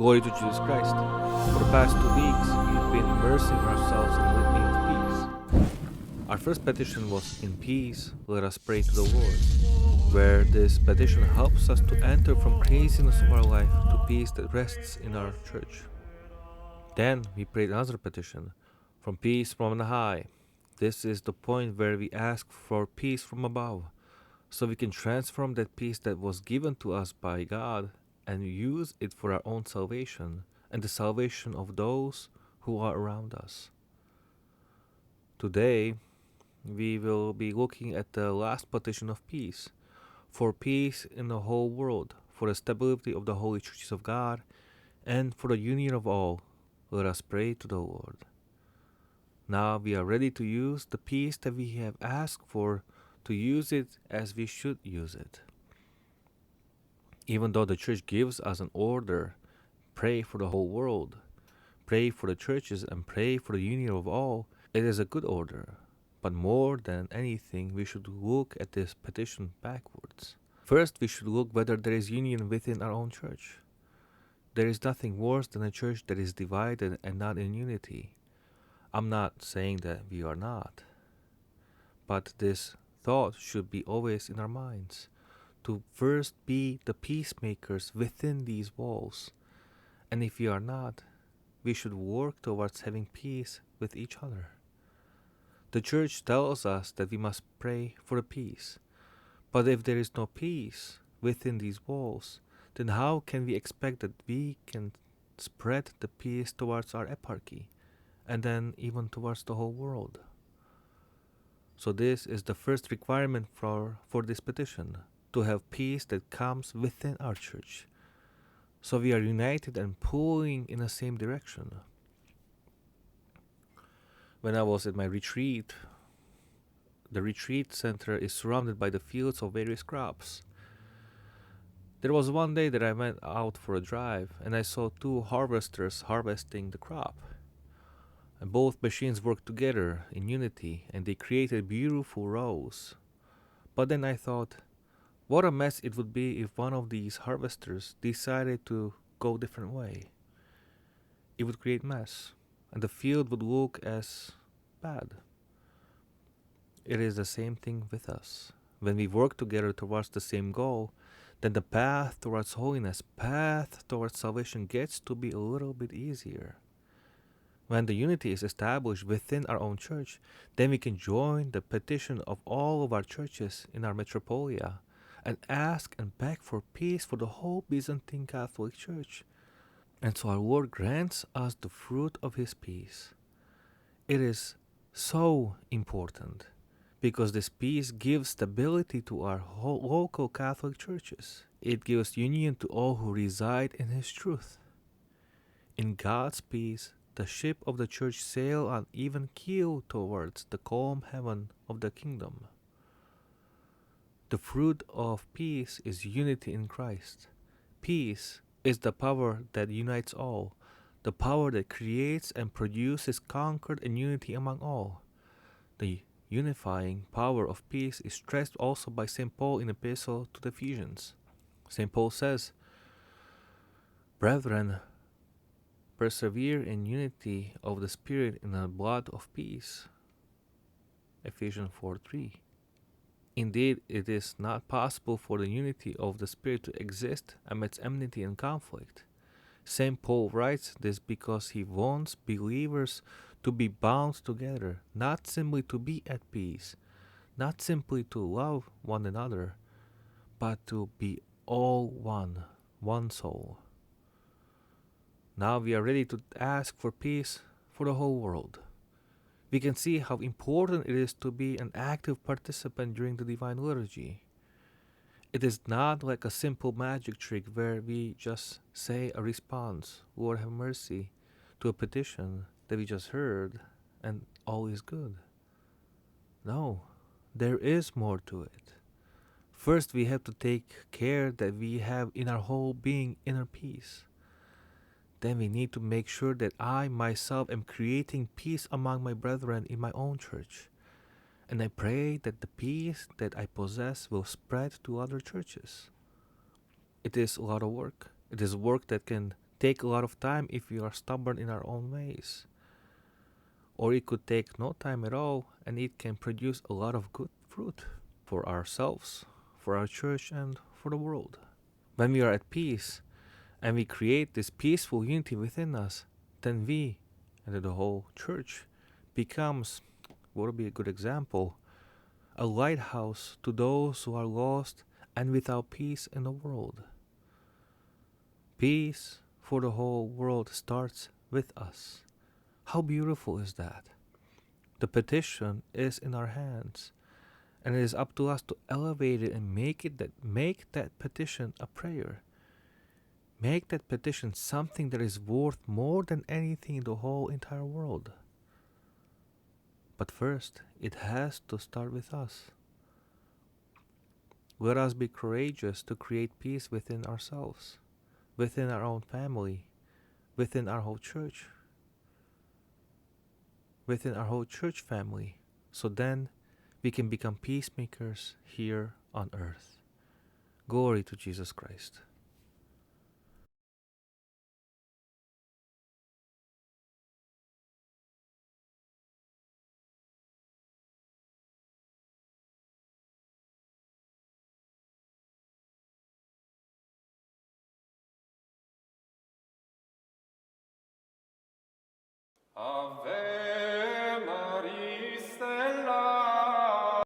Glory to Jesus Christ. For the past 2 weeks, we've been immersing ourselves in the Litany of Peace. Our first petition was, "In peace, let us pray to the Lord," where this petition helps us to enter from craziness of our life to peace that rests in our church. Then we prayed another petition, "From peace from on high." This is the point where we ask for peace from above, so we can transform that peace that was given to us by God and use it for our own salvation and the salvation of those who are around us. Today, we will be looking at the last petition of peace, for peace in the whole world, for the stability of the holy churches of God, and for the union of all. Let us pray to the Lord. Now we are ready to use the peace that we have asked for, to use it as we should use it. Even though the church gives us an order, pray for the whole world, pray for the churches, and pray for the union of all, it is a good order. But more than anything, we should look at this petition backwards. First, we should look whether there is union within our own church. There is nothing worse than a church that is divided and not in unity. I'm not saying that we are not, but this thought should be always in our minds, to first be the peacemakers within these walls. And if we are not, we should work towards having peace with each other. The church tells us that we must pray for peace. But if there is no peace within these walls, then how can we expect that we can spread the peace towards our eparchy, and then even towards the whole world? So this is the first requirement for this petition, to have peace that comes within our church. So we are united and pulling in the same direction. When I was at my retreat, the retreat center is surrounded by the fields of various crops. There was one day that I went out for a drive and I saw two harvesters harvesting the crop. And both machines worked together in unity and they created beautiful rows. But then I thought, what a mess it would be if one of these harvesters decided to go a different way. It would create mess, and the field would look as bad. It is the same thing with us. When we work together towards the same goal, then the path towards holiness, path towards salvation gets to be a little bit easier. When the unity is established within our own church, then we can join the petition of all of our churches in our metropolia and ask and beg for peace for the whole Byzantine Catholic Church. And so our Lord grants us the fruit of His peace. It is so important because this peace gives stability to our whole local Catholic churches. It gives union to all who reside in His truth. In God's peace, the ship of the church sail on even keel towards the calm heaven of the kingdom. The fruit of peace is unity in Christ. Peace is the power that unites all, the power that creates and produces concord and unity among all. The unifying power of peace is stressed also by St. Paul in the Epistle to the Ephesians. St. Paul says, "Brethren, persevere in unity of the Spirit in the blood of peace." Ephesians 4:3. Indeed, it is not possible for the unity of the Spirit to exist amidst enmity and conflict. St. Paul writes this because he wants believers to be bound together, not simply to be at peace, not simply to love one another, but to be all one soul. Now we are ready to ask for peace for the whole world. We can see how important it is to be an active participant during the Divine Liturgy. It is not like a simple magic trick where we just say a response, "Lord have mercy," to a petition that we just heard and all is good. No, there is more to it. First, we have to take care that we have in our whole being inner peace. Then we need to make sure that I myself am creating peace among my brethren in my own church. And I pray that the peace that I possess will spread to other churches. It is a lot of work. It is work that can take a lot of time if we are stubborn in our own ways. Or it could take no time at all and it can produce a lot of good fruit for ourselves, for our church, and for the world. When we are at peace and we create this peaceful unity within us, then we and the whole church becomes, what would be a good example, a lighthouse to those who are lost and without peace in the world. Peace for the whole world starts with us. How beautiful is that? The petition is in our hands, and it is up to us to elevate it and make that petition a prayer. Make that petition something that is worth more than anything in the whole entire world. But first, it has to start with us. Let us be courageous to create peace within ourselves, within our own family, within our whole church, family. So then we can become peacemakers here on earth. Glory to Jesus Christ. Ave